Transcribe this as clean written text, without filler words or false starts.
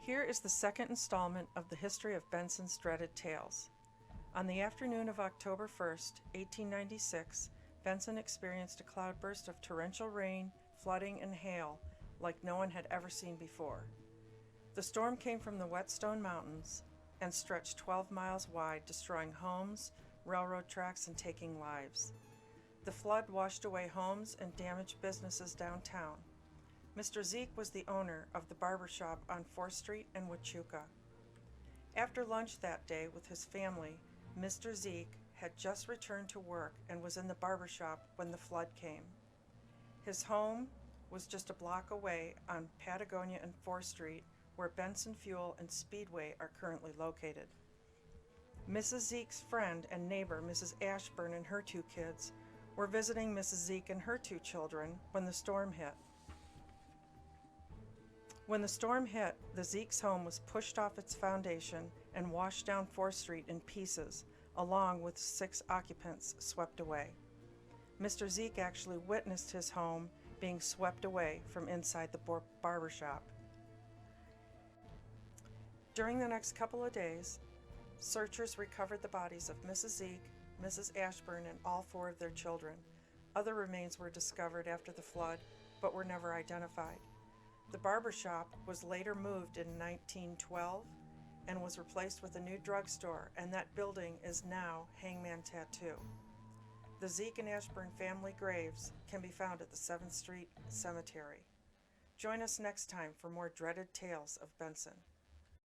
Here is the second installment of the history of Benson's dreaded tales. On the afternoon of October 1st, 1896, Benson experienced a cloudburst of torrential rain, flooding, and hail like no one had ever seen before. The storm came from the Whetstone Mountains and stretched 12 miles wide, destroying homes, railroad tracks, and taking lives. The flood washed away homes and damaged businesses downtown. Mr. Zeke was the owner of the barber shop on 4th Street and Huachuca. After lunch that day with his family, Mr. Zeke had just returned to work and was in the barber shop when the flood came. His home was just a block away on Patagonia and 4th Street, where Benson Fuel and Speedway are currently located. Mrs. Zeke's friend and neighbor, Mrs. Ashburn, and her 2 kids were visiting Mrs. Zeke and her 2 children when the storm hit. When the storm hit, the Zeke's home was pushed off its foundation and washed down 4th Street in pieces, along with 6 occupants swept away. Mr. Zeke actually witnessed his home being swept away from inside the barber shop. During the next couple of days, searchers recovered the bodies of Mrs. Zeke, Mrs. Ashburn, and all 4 of their children. Other remains were discovered after the flood, but were never identified. The barber shop was later moved in 1912 and was replaced with a new drugstore, and that building is now Hangman Tattoo. The Zeke and Ashburn family graves can be found at the 7th Street Cemetery. Join us next time for more dreaded tales of Benson.